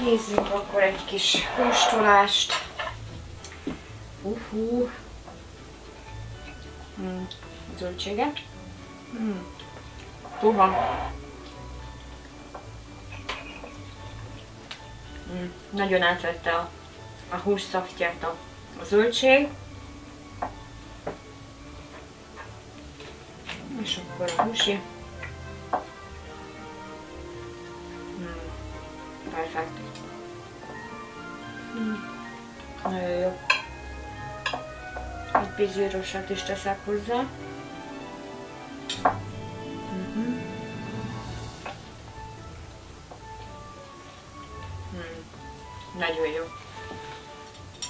Nézzünk akkor egy kis hústolást. Zöldsége. Puha. Nagyon átvette a hús szaftját a zöldség. És akkor a húsi. Perfekt. Nagyon jó. Egy pici zsírosat is teszek hozzá. Nagyon jó.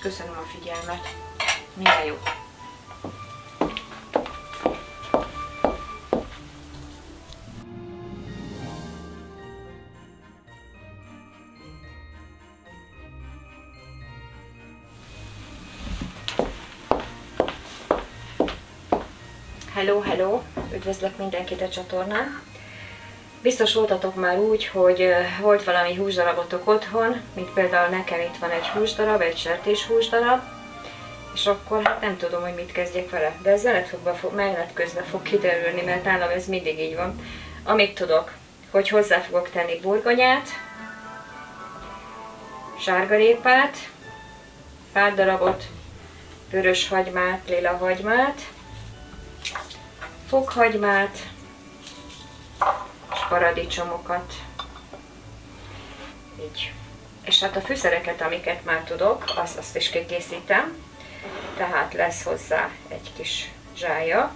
Köszönöm a figyelmet. Minden jó. Hello, hello! Üdvözlök mindenkit a csatornán! Biztos voltatok már úgy, hogy volt valami húsdarabotok otthon, mint például nekem itt van egy húsdarab, egy sertés húsdarab, és akkor hát nem tudom, hogy mit kezdjek vele. De ez menet közben fog kiderülni, mert nálam ez mindig így van. Amit tudok, hogy hozzá fogok tenni burgonyát, sárgarépát, pár darabot, vörös hagymát, lila hagymát, fokhagymát, és paradicsomokat. Így. És hát a fűszereket, amiket már tudok, azt is kikészítem. Tehát lesz hozzá egy kis zsája.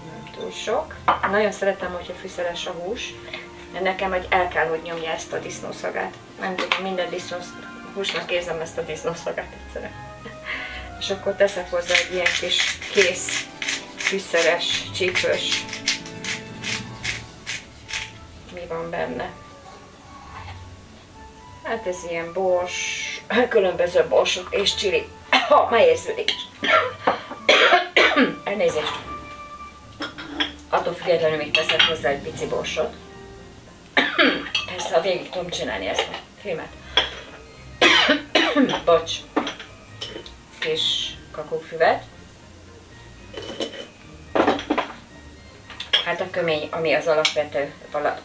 Nem túl sok. Nagyon szeretem, hogyha fűszeres a hús. De nekem el kell, hogy nyomja ezt a disznószagát. Nem tudom, minden húsnak érzem ezt a disznószagát egyszerűen. És akkor teszek hozzá egy ilyen kis kész, fűszeres, csípős. Mi van benne? Hát ez ilyen bors, különböző borsok és csili. Már érződik. Elnézést. Attól függetlenül még teszek hozzá egy pici borsot. Persze, ha végig tudom csinálni ezt a filmet. Bocs. Kis kakófüvet. Hát a kömény, ami az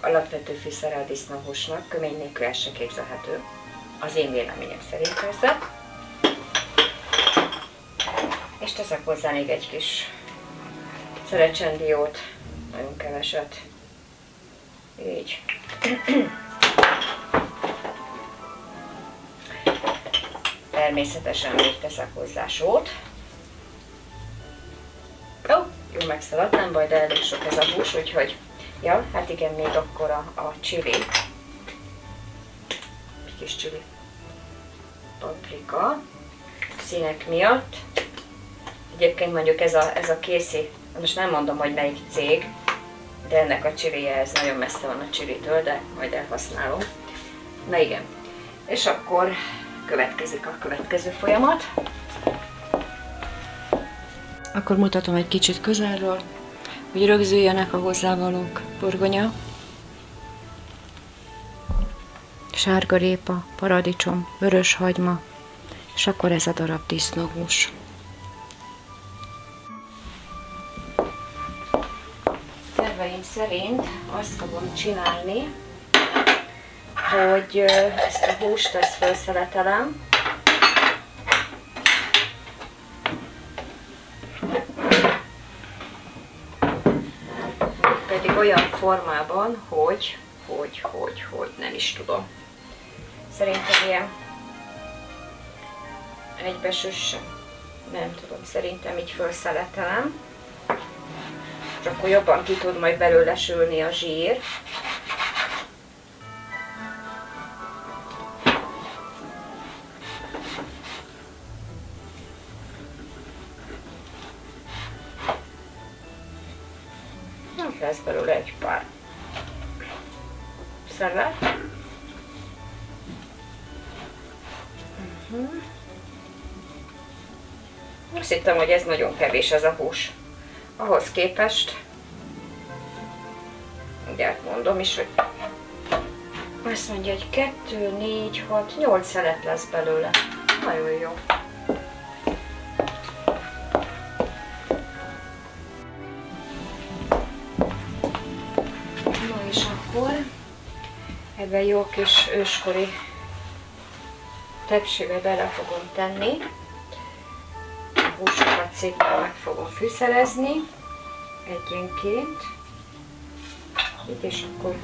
alapvető fűszere a disznóhúsnak, kömény nélkül el se képzelhető. Az én véleményem szerint persze. És teszek hozzá még egy kis szerecsendiót, nagyon keveset. Így. Természetesen még teszek hozzá sót. Jó, megszaladt, nem baj, de elég sok ez a hús, úgyhogy... Ja, hát igen, még akkor a csili. Egy kis csili. Paprika. Színek miatt. Egyébként mondjuk ez a készi, most nem mondom, hogy melyik cég, de ennek a csilije, ez nagyon messze van a csilitől, de majd elhasználom. Na igen. És akkor következik a következő folyamat. Akkor mutatom egy kicsit közelről, hogy rögzüljenek a hozzávalók. Burgonya, sárgarépa, paradicsom, vörös hagyma, és akkor ez a darab disznóhús. Terveim szerint azt fogom csinálni, hogy ezt a húst felszeletelem, pedig olyan formában, hogy nem is tudom. Szerintem ilyen egybesüss, nem tudom, szerintem így felszeletelem, és akkor jobban ki tud majd belőle sülni a zsír. Lesz belőle egy pár szelet. Azt hittem, hogy ez nagyon kevés ez a hús. Ahhoz képest, ugye mondom is, hogy Azt mondja, hogy 2, 4, 6, 8 szelet lesz belőle. Nagyon jó. Na és akkor ebben jó kis őskori tepsibe bele fogom tenni. A húsokat szépen meg fogom fűszerezni egyenként. Itt és akkor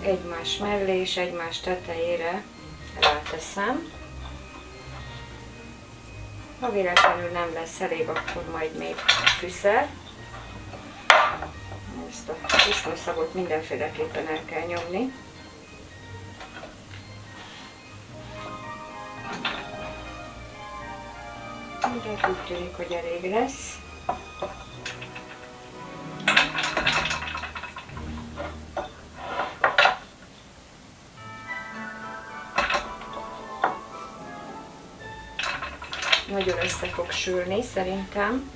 egymás mellé és egymás tetejére ráteszem. Ha véletlenül nem lesz elég, akkor majd még fűszer. Ezt a disznószagot mindenféleképpen el kell nyomni. De úgy tűnik, hogy elég lesz. Nagyon össze fog sülni szerintem.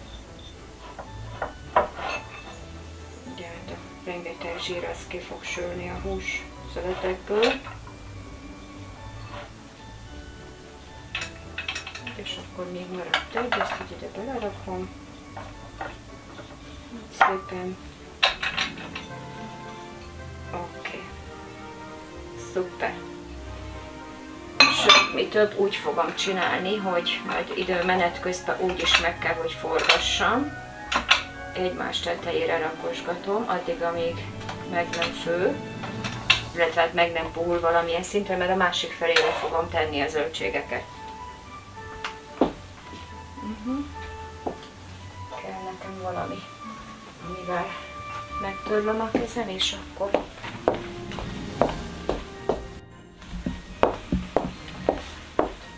Ugye hát a rengeteg zsír az ki fog sülni a hús szeletekből. És akkor még maradt egy, ezt így ide belerakom. Szépen. Oké. Szuper. Sőt, mi több, úgy fogom csinálni, hogy majd időmenet közben úgy is meg kell, hogy forgassam. Egymás tetejére rakosgatom, addig, amíg meg nem fő, illetve hát meg nem puhul valamilyen szintre, mert a másik felére fogom tenni a zöldségeket. Kell nekem valami, amivel megtörlöm a kezem, és akkor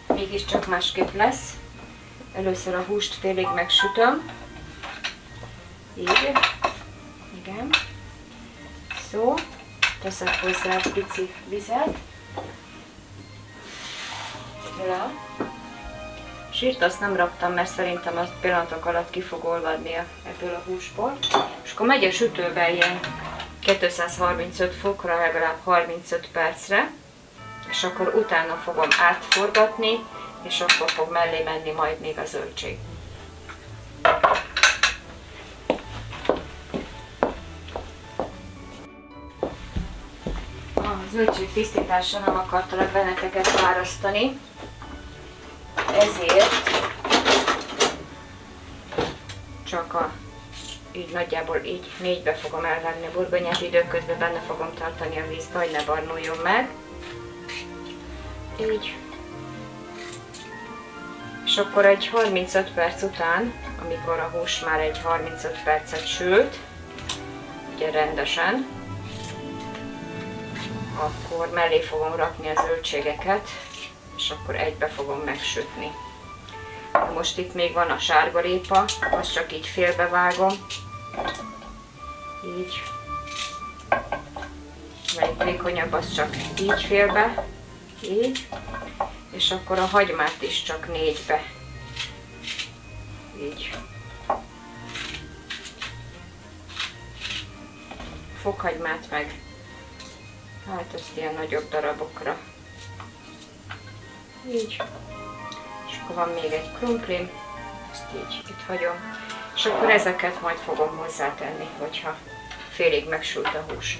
mégiscsak másképp lesz. Először a húst félig megsütöm. Így. Igen. Szó. Teszek hozzá egy pici vizet. Le. Sírt azt nem raktam, mert szerintem az pillanatok alatt ki fog olvadni ebből a húsból. És akkor megy a sütőbe ilyen 235 fokra, legalább 35 percre. És akkor utána fogom átforgatni, és akkor fog mellé menni majd még a zöldség. A zöldség tisztításra nem akartalak benneteket fárasztani, ezért csak így nagyjából így 4-be fogom elvágni a burgonyát, időközben benne fogom tartani a vízbe, hogy ne barnuljon meg. Így. És akkor egy 35 perc után, amikor a hús már egy 35 percet sült, ugye rendesen, akkor mellé fogom rakni a zöldségeket, és akkor egybe fogom megsütni. Most itt még van a sárgarépa, azt csak így félbevágom. Így. Melyik vékonyabb, az csak így félbe. Így. És akkor a hagymát is csak 4-be. Így. Fokhagymát meg, hát ezt ilyen nagyobb darabokra. Így. És akkor van még egy krumplim, ezt így itt hagyom. És akkor ezeket majd fogom hozzátenni, hogyha félig megsült a hús.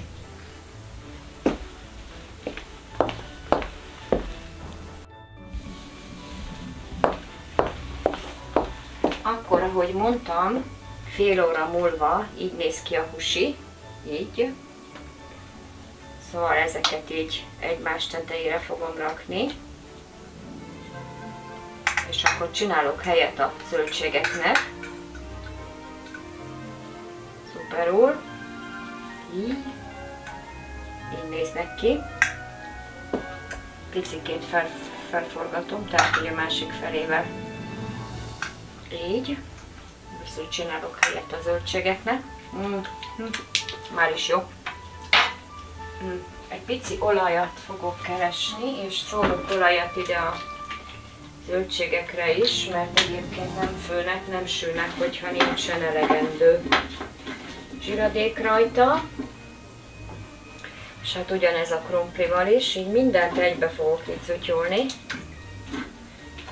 Akkor, ahogy mondtam, fél óra múlva így néz ki a húsi, így. Szóval ezeket így egymás tetejére fogom rakni. És akkor csinálok helyet a zöldségeknek. Szuperul. Így. Így néznek ki. Piciként felforgatom, tehát így a másik felével. Így. Viszont csinálok helyet a zöldségeknek. Már is jó. Egy pici olajat fogok keresni, és szórok olajat ide a zöldségekre is, mert egyébként nem főnek, nem sülnek, hogyha nincsen elegendő zsíradék rajta. És hát ugyanez a krumplival is, így mindent egybe fogok itt zutyulni.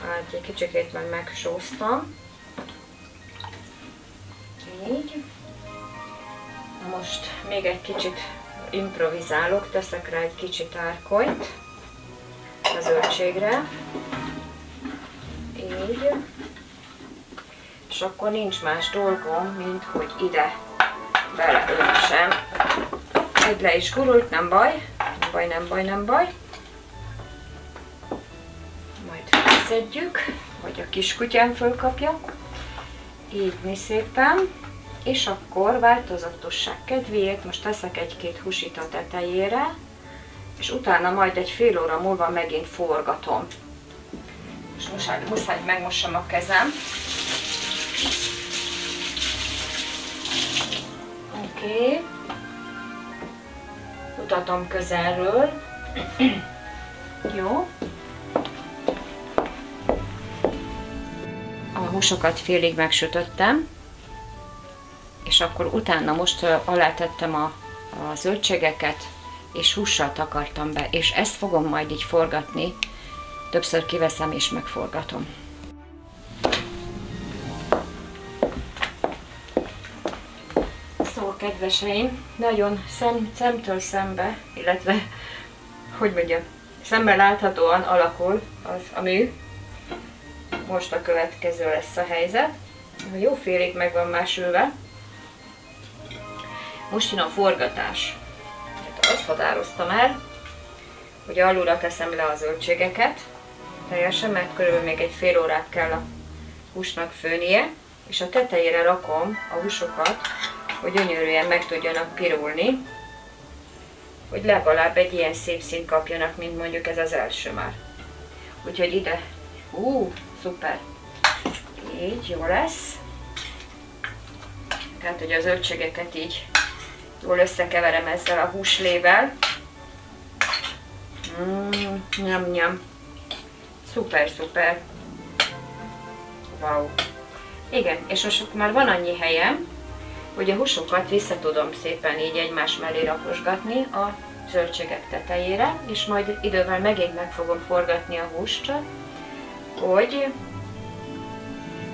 Hát egy kicsikét már megsóztam. Így. Most még egy kicsit improvizálok, teszek rá egy kicsit árkonyt a zöldségre. Így. És akkor nincs más dolgom, mint hogy ide beleöntsem. Egy le is gurult, nem baj. Nem baj, nem baj, nem baj. Majd felszedjük, hogy a kiskutyám fölkapja. Így mi szépen. És akkor változatosság kedvéért most teszek egy-két húsit a tetejére, és utána majd egy fél óra múlva megint forgatom. Most muszáj megmossam a kezem. Oké. Mutatom közelről. Jó. A húsokat félig megsütöttem, és akkor utána most alátettem a zöldségeket, és hússal takartam be, és ezt fogom majd így forgatni. Többször kiveszem és megforgatom. Szóval, kedveseim, nagyon szemtől szembe, illetve, hogy mondjam, szemmel láthatóan alakul a mű. Most a következő lesz a helyzet. Jó félig meg van már sülve. Most jön a forgatás. Azt határoztam el, hogy alulra teszem le a zöldségeket, teljesen, mert körülbelül még egy fél órát kell a húsnak főnie, és a tetejére rakom a húsokat, hogy gyönyörűen meg tudjanak pirulni, hogy legalább egy ilyen szép színt kapjanak, mint mondjuk ez az első már. Úgyhogy ide, szuper, így jó lesz. Tehát, hogy a zöldségeket így jól összekeverem ezzel a húslével. Nyam-nyam. Szuper, szuper. Wow. Igen, és most már van annyi helyem, hogy a húsokat vissza tudom szépen így egymás mellé rakosgatni a zöldségek tetejére, és majd idővel megint meg fogom forgatni a húst, hogy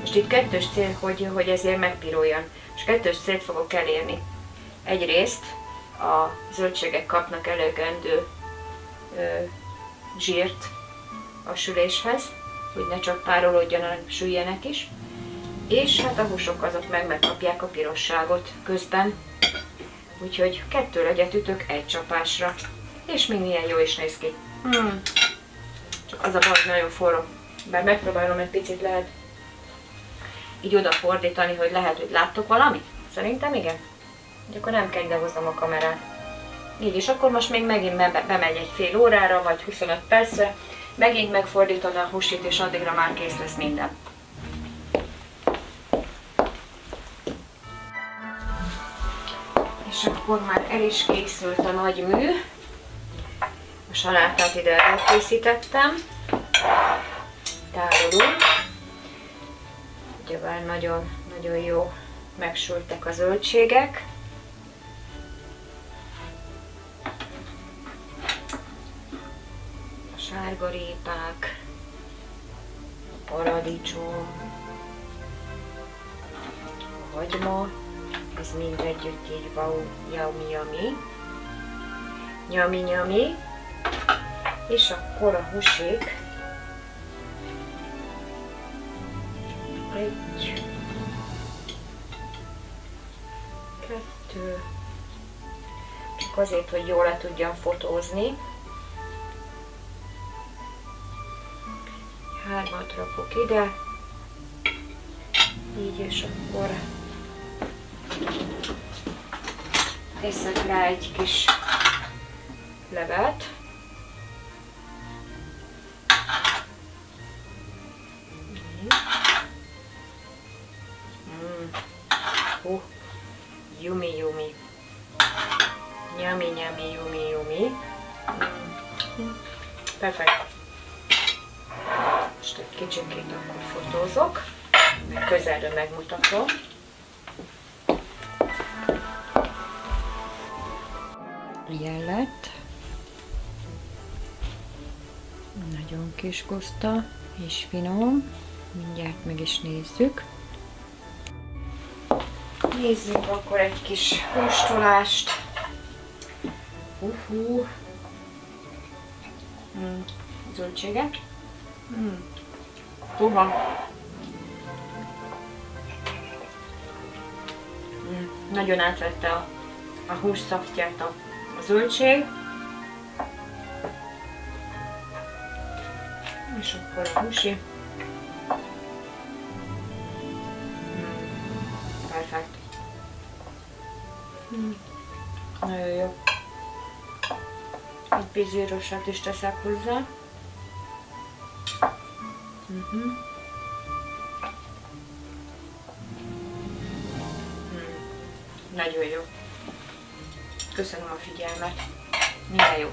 most itt kettős cél, hogy ezért megpiruljon. És kettős célt fogok elérni. Egyrészt a zöldségek kapnak elegendő zsírt a süléshez, hogy ne csak párolódjanak, süljenek is. És hát a húsok azok megkapják a pirosságot közben. Úgyhogy 2 legyet ütök egy csapásra. És még milyen jó is néz ki. Csak az a baj, nagyon forró. Bár megpróbálom egy picit lehet így odafordítani, hogy lehet, hogy láttok valamit. Szerintem igen. De akkor nem kell idehoznom a kamerát. Így is, akkor most még megint bemegy egy fél órára, vagy 25 percre. Megint megfordítani a húsit, és addigra már kész lesz minden. És akkor már el is készült a nagy mű. A salátát ide elkészítettem. Tárolunk. Ugye már nagyon jó megsültek a zöldségek. A sárgarépák, a paradicsom, a hagyma, ez mind együtt így wow, yummy, yummy. Nyami, nyami. És akkor a húsék. 1, 2, csak azért, hogy jól le tudjam fotózni. 3-at rakok ide. Így, és akkor teszek rá egy kis levet. Yummy, yummy. Nyami, nyami, yummy, yummy. Perfekt. Most egy kicsikét akkor fotózok, meg közelről megmutatom. Ilyen lett. Nagyon kis guszta és finom. Mindjárt meg is nézzük. Nézzünk akkor egy kis kóstolást. Zöldsége. Puha. Nagyon átvette a hús szaftját a zöldség. És akkor a húsi. Perfekt. Nagyon jó. Egy pici zsírosat is teszek hozzá. Nagyon jó. Köszönöm a figyelmet. Minden jó.